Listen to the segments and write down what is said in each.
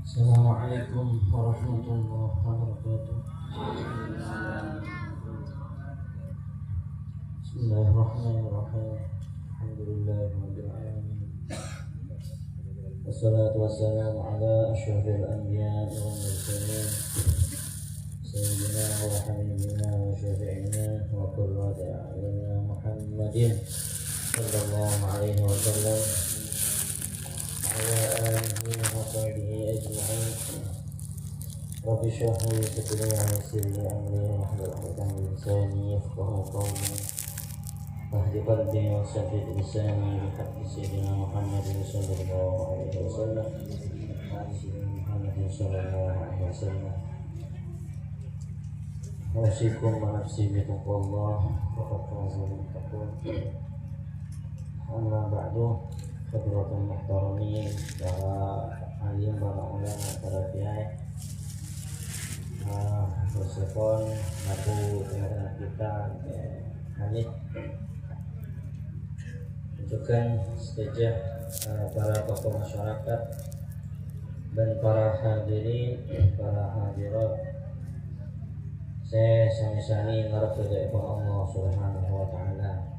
Assalamualaikum warahmatullahi wabarakatuh. Bismillahirrahmanirrahim. Alhamdulillahirabbil alamin. Wassalatu wassalamu ala asyrafil anbiya'i wal mursalin sayyidina wa habibina wa syafi'ina wa qurrati a'yunina Muhammadin sallallahu alaihi wasallam wa ala alihi wa sahbihi ajma'in. Rabbi shrah li sadri wa yassir li amri wahlul 'uqdatam min lisani yafqahu qawli wahdi qalbi wa saddid lisani bihaqqi sayyidina Muhammadin sallallahu alaihi wasallam Muhammadin sallallahu alaihi wasallam. Wasikum wa nafsi bi taqwallah faqad faza al-muttaqun. Amma ba'du, hadratul muhtaramin, para alim, para ulama, para kiai, bersekon lagu dengan kita kali tunjukkan saja para tokoh masyarakat dan para hadirin, para hadirat. Saya sami-sami ngarep kepada Allah Subhanahu wa taala.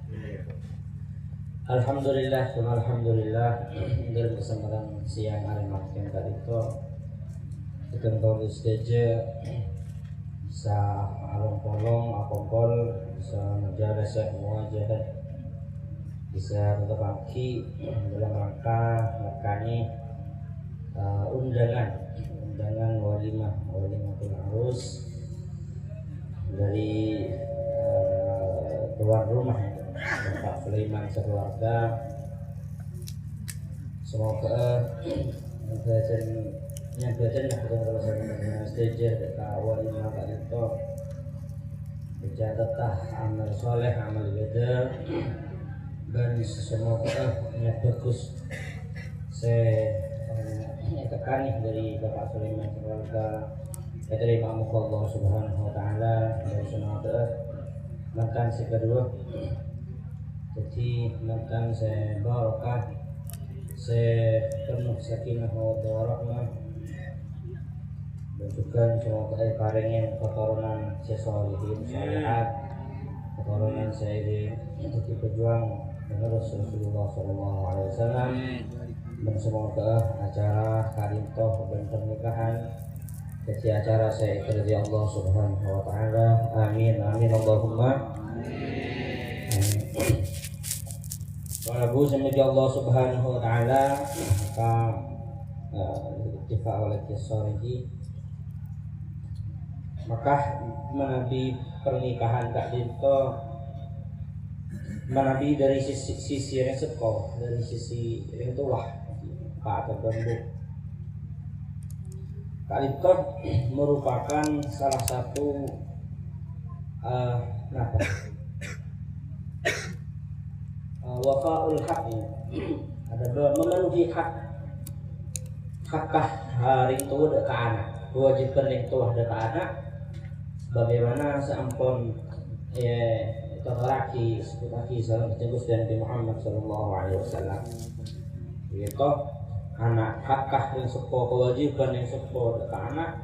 Alhamdulillah, alhamdulillah, dalam kesempatan siang hari makin tadi itu kita tahu saja bisa along-polong, apongkol, bisa menjaga semua jahat, bisa tetap lagi dalam rangka makani undangan walimatul arus dari tuan rumah Bapak Sulaiman sekeluarga. Semoga yang belajarnya bukan kalau saya mengenai stage awal lima kali itu berjadatah amal soleh, amal ibadah, dan semoga niat bagus saya tekani dari Bapak Sulaiman keluarga dari Imam Allah Subhanahu wa taala. Dan semoga makan kedua jadi makan saya barakah, saya penuh sakinah wa warahmah, dan juga semoga paringin keturunan sesolihin syariat, keturunan saya jadi pejuang menerus Rasulullah SAW. Dan semoga acara karintoh dan pernikahan jadi acara saya kerja Allah Subhanahu wa taala. Amin amin Allahumma amin. Walaupun semoga Allah Subhanahu wa taala maka ittifaq oleh kisah ini, maka menabi pernikahan Kak Dinto, menabi dari sisi resiko, dari sisi yang tua Pak Terbendu. Kak Dinto merupakan salah satu wafa'ul haq, ada memenuhi hakkah hari tua ke anak, kewajiban yang tua ke anak. Bagaimana seampun terlaki seperti salam tembus dan Nabi Muhammad sallallahu alaihi wasallam, itu anak hakkah yang sepo, kewajiban yang sepo ke anak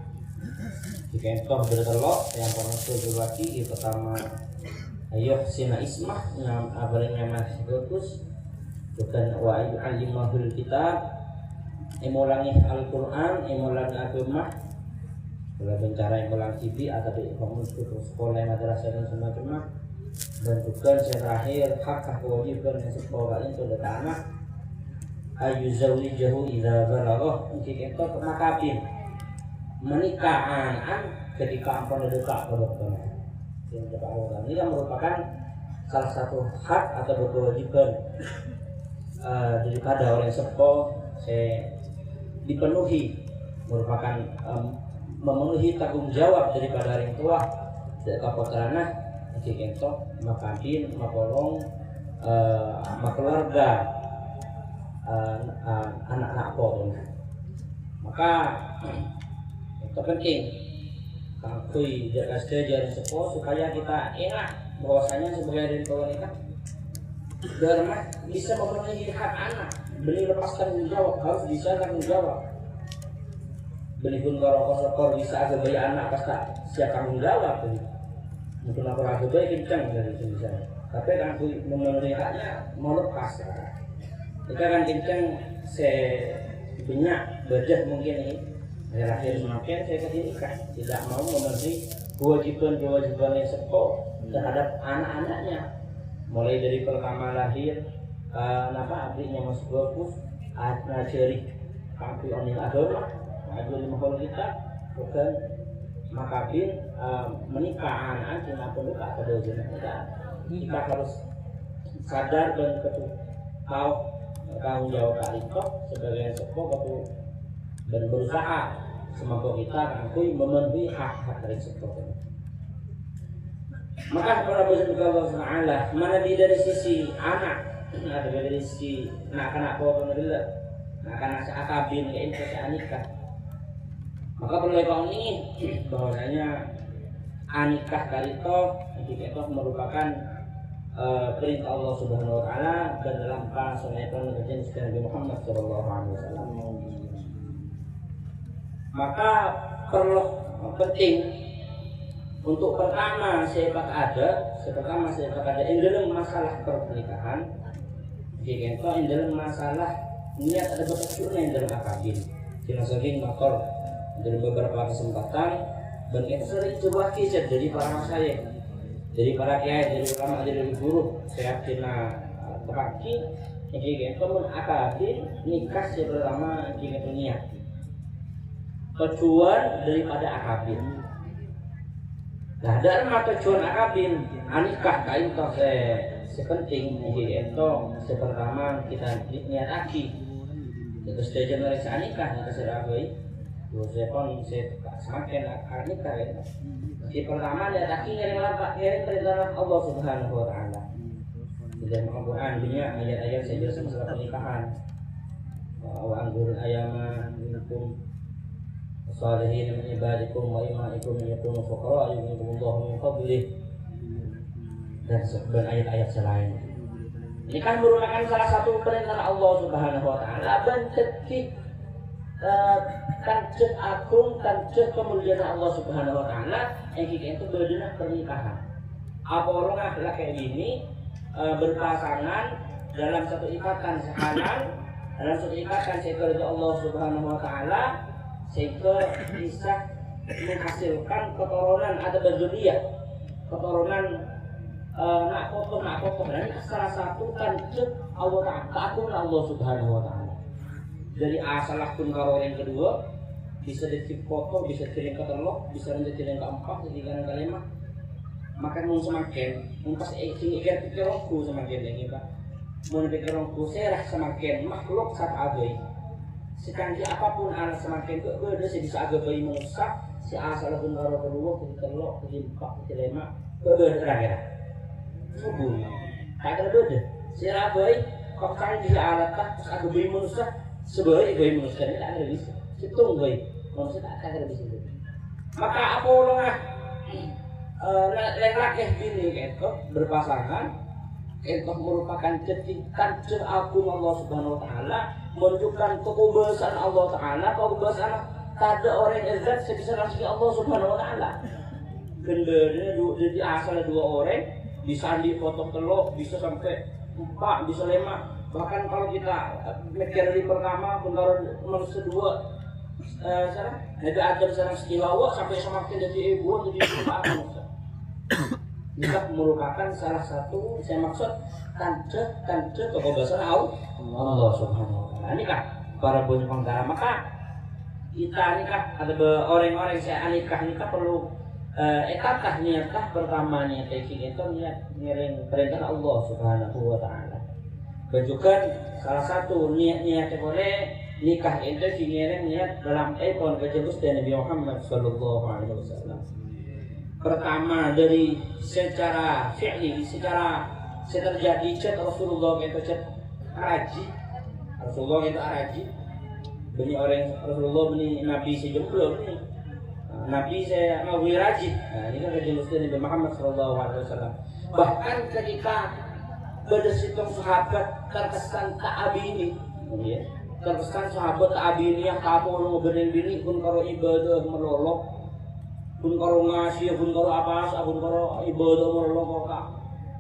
jika entoh bertelok yang pernah tujuh lagi di pertama ayo sina ismah yang abarnya masih bagus bukan wa alimahul kitab, emulangi Al-Quran, emulangi agama, boleh bicara emulang TV atau di sekolah madrasah dan semacamnya. Dan juga yang terakhir hak kewajiban yang sekolah itu dekat anak ayu zawijahu idza balagha, mungkin itu makabin menikah anak ketika ampun dekat kebetulan yang dekat Allah. Ini merupakan salah satu hak atau kewajiban daripada orang sepo dipenuhi, merupakan memenuhi tanggung jawab daripada orang tua dari kapotrana jika itu makadin makolong keluarga anak-anak pun. Maka itu penting kakui jaga jaring sepo supaya kita enak bahwasanya sebagai dari wanita Dharma bisa memenuhi hak anak, beli lepas tanggung jawab, harus bisa tanggung jawab. benihun karo kosokor bisa aga bayi anak pasta siap tanggung jawab tuh. Mungkin aku ragu bayi kencang dari sini saya. Tapi kan aku memenuhi haknya mau lepas. Jika kan kencang saya banyak berdah mungkin ini. Akhir semakin saya ketika tidak mau memenuhi kewajiban yang sepo terhadap anak-anaknya. Mulai dari pertama lahir, abdinya masuk bagus, ngajari kampi onil agama, ngajari mahal kita, bukan makabin menikah anak cina pun luka pada kita harus sadar dan tahu tanggung jawab kita sebagai sepuh dan berusaha semampu kita mengakui memenuhi hak-hak dari sepuh. Maka para Allah Taala mana dari sisi anak atau dari sisi anak-anak pohon adalah anak-anak akabin ke investasi nikah. Maka perlu kau ini bahwasanya anikah kali itu merupakan perintah Allah Subhanahu Wa Taala dan dalam sunatan Nabi Muhammad Sallallahu Alaihi Wasallam. Maka perlu penting untuk pertama sepak ada yang dalam masalah pernikahan, jika itu yang dalam masalah niat ada betul yang dalam akabin. Jangan sering makor dari beberapa kesempatan dan itu sering coba kisah dari para masyayikh, dari para kiai, dari ulama, dari guru. Saya kena teraki, jika itu akabin nikah pertama jika itu niat. Tujuan daripada akabin. Nah, dari mata tujuan akabin, anikah kain toh sepenting itu sepertama kita niat aki. Terus dia generasi anikah kita serabai. Terus saya pun semakin anikah ya. Jadi pertama niat aki yang lampak yang perintah Allah Subhanahu Wa Taala. Di dalam Al-Quran banyak ayat-ayat saya jelaskan masalah pernikahan. Wa anzurul ayama minkum salihin min ibadikum wa imaikum yakunu fuqara yughnihimullahu min fadlih dan ayat-ayat selain. Ini kan merupakan salah satu perintah Allah Subhanahu Wa Taala bentuk kanjeng agung kanjeng kemuliaan Allah Subhanahu Wa Taala yang kita itu berdana pernikahan. Apa orang kayak gini berpasangan dalam satu ikatan sehanan, dalam satu ikatan sekerja Allah Subhanahu Wa Taala sehingga bisa menghasilkan keturunan atau berzuriat keturunan nak kotoh dan salah satu kanjeng Allah Taala keagungan Allah Subhanahu Wa Taala. Dari asalah pun karo yang kedua bisa dicipta bisa kirim ke telok bisa kirim ke empat ketiga dan kelima maka mau semakin pas ikir pikirku semakin lagi pak mau pikirku serah semakin makhluk saat abai sekanji apapun anak semakin berbeda si bisa agak bayi merusak si asalah pun karo kedua ketiga telok ketiga empat ketiga lima berbeda kira-kira subur tak berbeda si abai kok kan bisa alat tak agak bayi merusak sebagai bayi manusia ini tak ada bisa, hitung bayi manusia tak ada bisa. Maka apa orang lelaki bini itu berpasangan itu merupakan cetikan agung Allah Subhanahu Wa Taala, menunjukkan kekuasaan Allah Taala, kekuasaan tak ada orang yang zat sebisa nasi Allah Subhanahu Wa Taala. Gendernya jadi asal dua orang bisa dipotong telur bisa sampai 4 bisa 5. Bahkan kalau kita mikir di pertama bentar manusia kedua ada ajar sana sekilawa sampai semakin jadi ibu jadi apa bisa merupakan salah satu saya maksud tanda kebebasan Allah Subhanahu Wa Taala. Ini kah para punya penggara maka kita nikah ada orang-orang saya nikah perlu etakah niatkah pertama niat itu niat ngiring perintah Allah Subhanahu Wa Taala. Juga salah satu niat boleh nikah itu dingiring niat dalam ekon kejebus dari Nabi Muhammad Sallallahu Alaihi Wasallam. Pertama dari secara fi'li, secara terjadi cat Rasulullah itu cat araji. Rasulullah itu araji. Beni orang Rasulullah beni Nabi sejumlah beni. Nabi saya mau wiraji. Nah ini kan kejebus dari Nabi Muhammad Sallallahu Alaihi Wasallam. Bahkan ketika berdasarkan sahabat terkesan ta'abini ya. terkesan sahabat abiniyah kapolo bening bini pun karo ibadah melolok pun karo ngasih pun karo apa pun karo ibadah melolok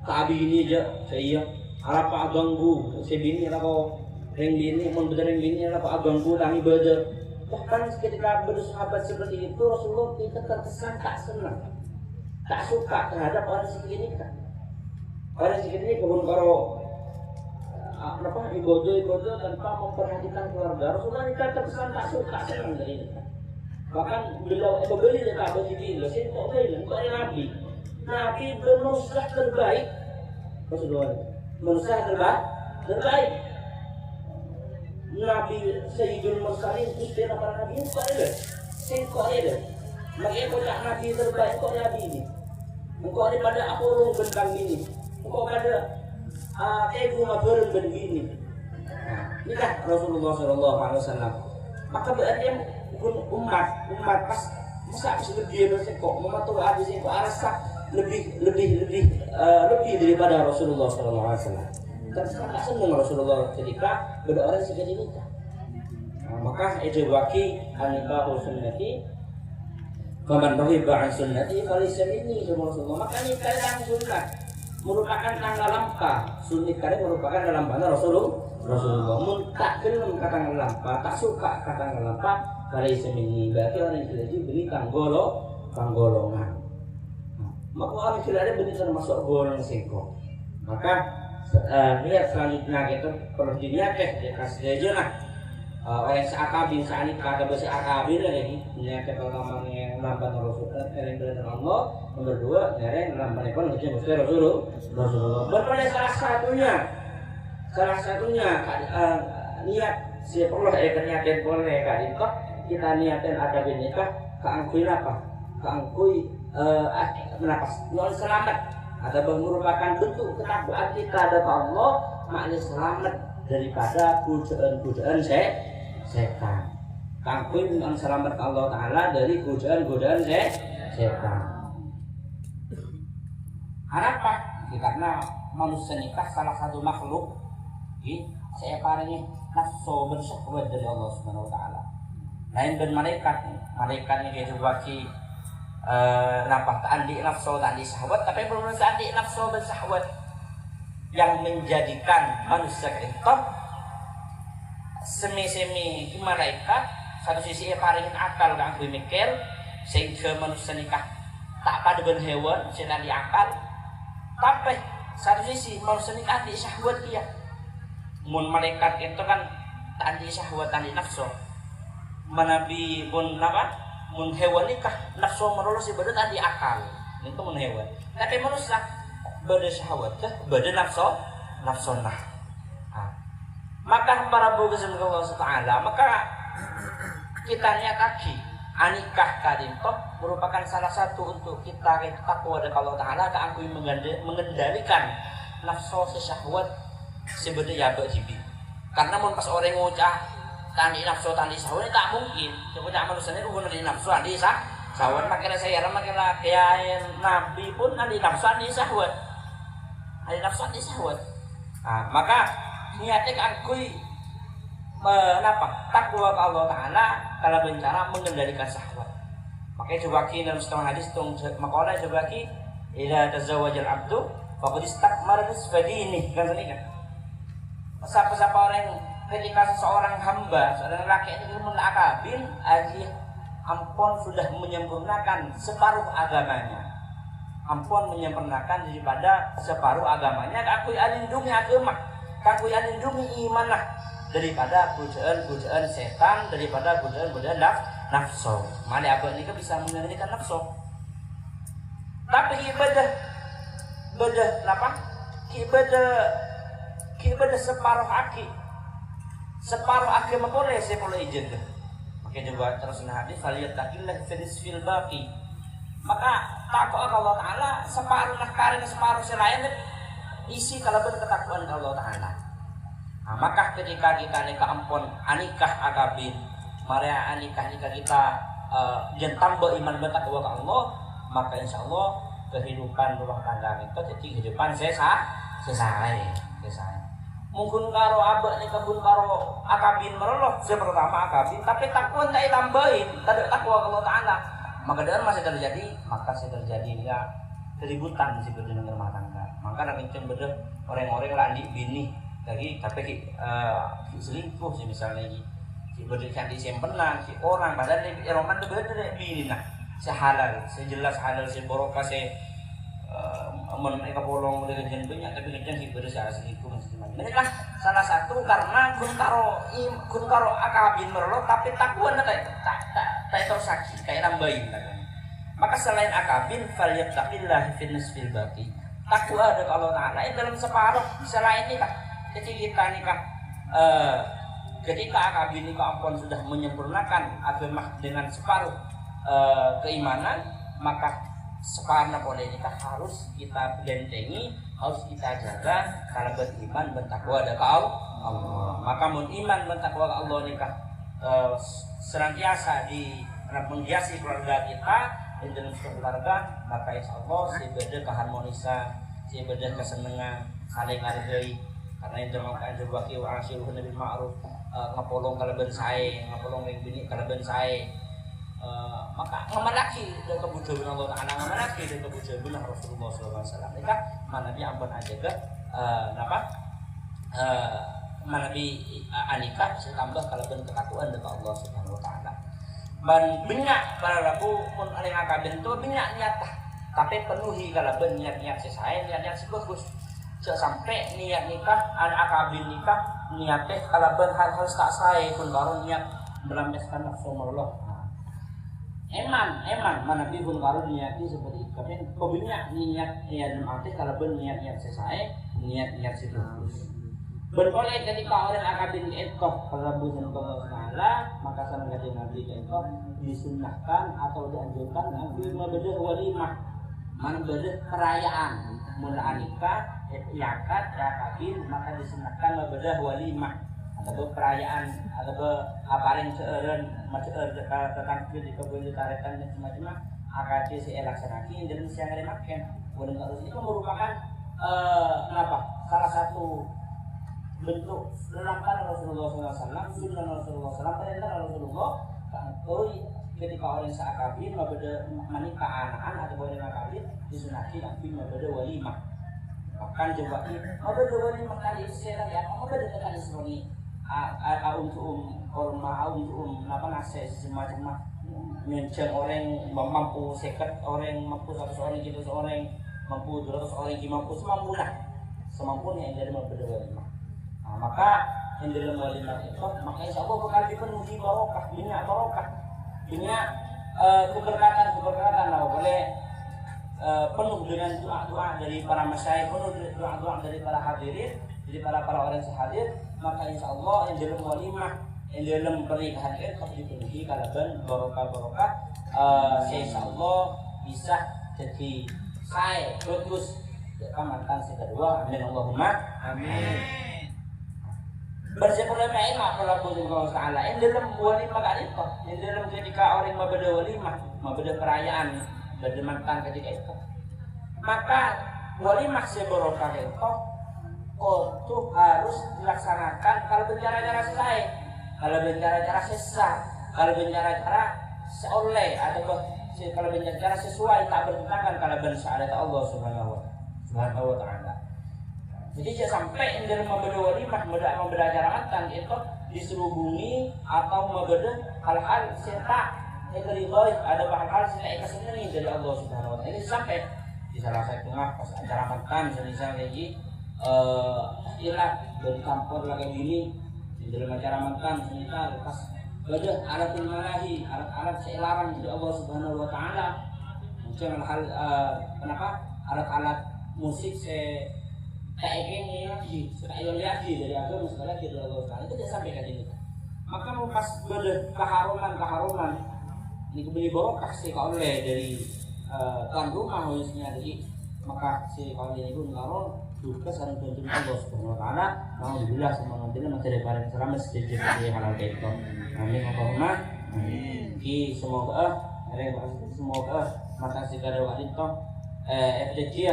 kok abini aja saya ala pak ganggu si bini ala ko ring bini mun bening bini ala pak ganggu tang ibadah. Bahkan ketika bersahabat seperti itu Rasulullah kita terkesan tak senang, tak suka terhadap orang sekitar. Orang sekitar pun karo ibadah tanpa memperhatikan keluarga. Rasulullah kita terkesan tak suka senang dari ini. Bahkan beliau beli dekat baju beliau, saya kok beli, kok Nabi. Nabi bernunsah terbaik. Rasulullah nunsah terbaik. Nabi Sayyidul Mursalin Gusti para Nabi kok ada? Saya kok ada? Makanya kok Nabi terbaik kok Nabi ini. Engkau daripada Apollo bentang ini. Engkau pada Teguh Mabarun begini. Inilah Rasulullah SAW. Maka berarti umat pas masa bisa dia bersekok mematuhi hadis itu rasa lebih daripada Rasulullah SAW. Dan sangat senang Rasulullah ketika berdoa seperti itu. Maka itu bagi anibahu sunnati, faman rahiba an sunnati falaysa minni Rasulullah. Maka nikah yang sunnah merupakan tanggal lampa. Sunnah kali merupakan dalam mana Rasulullah. Mun tak gelem kata lampa, tak suka kata lampa, falaysa minni. Berarti orang yang tidak diberi panggolongan. Maka orang yang tidak beri termasuk golongan singkong. Maka niat selanjutnya kita perlu diniatkan dikasih aja lah orang seakabin seanikah atau seakabin lagi niatkan kalau namanya lamban Rasulullah yang dari Allah. Nomor dua yang lamban ekon kita mesti Rasulullah. Berpada salah satunya niat siapa perlu niatkan boleh kak kita niatkan ada nikah keangkui apa keangkui menapas non selamat. Ada merupakan bentuk ketakwaan kita kepada Allah, maknanya selamat daripada godaan setan. Kangkui dengan selamat Allah Taala dari godaan setan. Kenapa? Karena manusia nikah salah satu makhluk, saya paringnya nafsu bersyahwat dari Allah Subhanahu Wa Taala. Lain dan malaikatnya dia bagi nampak ta'andi nafsu ta'andi syahwat, tapi belum ta'andi nafsu bersyahwat yang menjadikan manusia itu semi-semi malaikat. Satu sisi paling akal kang mikir sehingga manusia nikah tak pada ben hewan sedang diakal, tapi satu sisi manusia nikah di syahwat dia. Mun malaikat itu kan ta'andi syahwat ta'andi nafsu, manabi pun apa mun hewan nikah nafsu merulus ibadah tadi akal itu mun hewan, tapi manusia beda syahwat beda nafsu nah. Maka para boga Allah Taala maka kita niat lagi anikah kadinto merupakan salah satu untuk kita takwa kepada Allah Taala keangkui mengendalikan nafsu syahwat sebeda ya jibi. Karena mun pas orang ngucap tandi nafsu tandi syahwat tak mungkin. Sebenarnya manusia ini bukan tandi nafsu tandi syahwat. Makanya saya makanya kayak Nabi pun tandi nafsu tandi syahwat. Tandi nafsu tandi syahwat. Maka niatnya kangkui takwa ke Allah Taala kalau bencana mengendalikan syahwat. Makanya coba dalam setengah hadis makanya coba ila tazawwajal abdu faqad istakmala nisfadini kan ini kan. Siapa orang ketika seorang hamba, seorang laki itu menakabin aji ampun sudah menyempurnakan separuh agamanya. Ampun menyempurnakan daripada separuh agamanya. Aku alindungi agama, aku alindungi iman lah daripada godaan setan, daripada godaan nafsu. Mana apa ini bisa mengendalikan nafsu. Tapi ibadah apa? Ibadah separuh aki. Separuh agama boleh saya boleh izin. Maka coba terus hadis faliyat takillah fil baqi. Maka takwa Allah Taala separuh nakar separuh selain isi kalau berketakwaan Allah Taala. Maka ketika kita nikah ampun anikah akabin, mari anikah kita tambah iman bertakwa ke Allah, maka insyaallah kehidupan rumah tangga kita jadi kehidupan selesai. mungkin karo abak nih kebun karo akabin mereloh pertama akabin tapi takwa tak tambahin tidak takwa Allah Ta'ala maka dengan masih terjadi ya keributan si berdua dengan rumah tangga maka nak kenceng beda orang-orang landi bini lagi tapi selingkuh sih misalnya si berdua cantik simpenan si orang padahal di roman itu beda deh bini nah sehalal sejelas halal si borokah si mereka bolong dengan jentuhnya tapi kenceng si berdua selingkuh ini lah salah satu karena kun karo akabin merlo tapi takwa tak tersaki kayak nambahin maka selain akabin falyattaqillah fi nisfil baqi takwa ada kalau Ta'ala dalam separuh selain ini ketika akabin nikah ampun sudah menyempurnakan agama dengan separuh keimanan maka separuh boleh nikah harus kita bentengi harus kita jaga kalau beriman bertakwa ada Allah maka mun iman bertakwa Allah nikah senantiasa menghiasi keluarga kita di dalam keluarga maka insya Allah si beda keharmonisan si beda kesenangan saling hargai karena yang jamakan jabaki wa asyiruhun bil ma'ruf ngapolong kalaban sae ngapolong yang bini kalaban sae maka ngamalaki dan kebujuan Allah Ta'ala ngamalaki dan kebujuan Rasulullah SAW mereka mana dia ampun aja ke mana di anikah saya tambah kalaban ketakuan dengan Allah Subhanahu Wa Ta'ala dan banyak para laku pun ada yang akabin itu banyak nyata tapi penuhi kalaban niat-niat sesuai niat-niat sebagus sampai niat nikah ada akabin nikah niatnya kalaban harus tak saya pun baru niat melampiaskan nafsu Allah Eman mana pun kalau niatnya seperti itu tapi kebanyakan niat mati kalau niat selesai niat seterus berkolej ketika orang akabin etoh kalau bukan Allah Ta'ala maka sana kata Nabi etoh disunnahkan atau dianjurkan Nabi membedah walimah mana bedah perayaan mula nikah yakat akabin maka disunnahkan membedah walimah atau perayaan atau aparin seureun tentang di kebun tarekan dan semacamnya akad si elaksanakin dan siang hari makan kemudian harus itu merupakan salah satu bentuk lelampahan Rasulullah SAW sunnah Rasulullah SAW perintah Rasulullah ketika orang seakabin menikah anak-anak atau orang akabin disunati nanti membeda walimah bahkan coba membeda walimah kali saya ya membeda kali semuanya nase semacam menceng orang mampu seket orang mampu 100 orang gitu seorang mampu 200 orang mampu semampunya yang dari membeda walimah maka yang dari walimah itu maka insya Allah bakal dipenuhi barokah minyak keberkatan boleh penuh dengan doa dari para masyayikh penuh doa dari para hadirin dari para orang sehadir maka insya Allah yang dalam walimah yang dalam pernikahan itu dipenuhi kalaban barokah insya Allah bisa jadi saya bagus mantan si kedua amin Allahumma amin bersyukurlah emak kalau Allah Ta'ala yang dalam walimah kan itu yang dalam ketika orang membeda walimah membeda perayaan beda mantan ketika itu maka walimah sebarokah itu itu harus dilaksanakan kalau bicara-cara selesai kalau bicara-cara sesat kalau bicara-cara seoleh atau kalau bicara sesuai tak bertentangan kalau bersyahadat Allah Subhanahu Wa Ta'ala jadi jangan sampai yang dalam membeda walimah membeda acara mantan itu diserubungi atau membeda hal-hal setak yang dari baik ada hal-hal setak kesenangan dari Allah Subhanahu Wa Ta'ala ini sampai di salah satu pas acara mantan misalnya lagi istilah dari campur lagi gini di dalam acara mantan ternyata lepas wajah alat ilmanahi alat selarang dari Allah Subhanahu Wa Ta'ala mungkin hal kenapa alat-alat musik kayak gini lagi dari agama sekali lagi dari Allah Ta'ala itu dia sampaikan ini maka pas keharuman ini kebeli barokah sih oleh dari tuan rumah khususnya jadi maka si kalau ini pun ngaron juga sarang tuntun Allah Subhanahu Wa Ta'ala alhamdulillah semua nantinya masih ada barang selamat sedikit dari halal itu amin Allahumma amin semoga mata si kada wanita FDG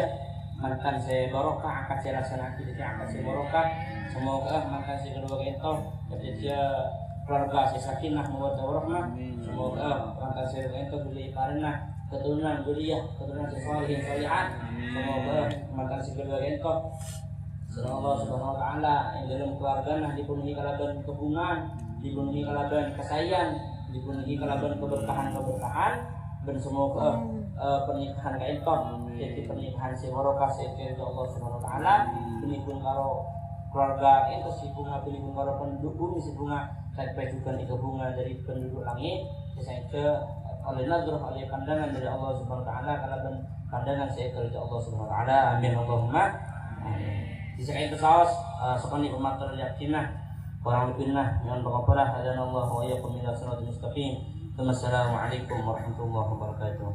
mantan saya barokah, akad saya laksanakan jadi akad saya barokah. Semoga mantan saya kedua itu kerja keluarga saya sakinah mawaddah warahmah. Semoga mantan saya itu diberi karena keturunan kuliah, keturunan salihin salihat. Semoga mantan saya kedua itu Allah Subhanahu wa taala yang dalam keluarganya dipenuhi kalaban kebungan, dipenuhi kalaban kesayang, dipenuhi kalaban keberkahan-keberkahan, dan semoga pernikahan kaentok jadi pernikahan si barokah sekeja Allah Subhanahu wa taala, penipun karo keluarga itu si bunga penipun karo penduduk bumi si bunga sampai juga di kebungan dari penduduk langit sehingga oleh nazar oleh pandangan dari Allah Subhanahu wa taala kalaban pandangan sekeja Allah Subhanahu wa taala. Amin Allahumma amin. Disini itu saus sekali umat teryakinah orang lebihnya yang berkoparah dan Allah wa iyyakum ila siratal mustaqim. Wassalamualaikum warahmatullahi wabarakatuh.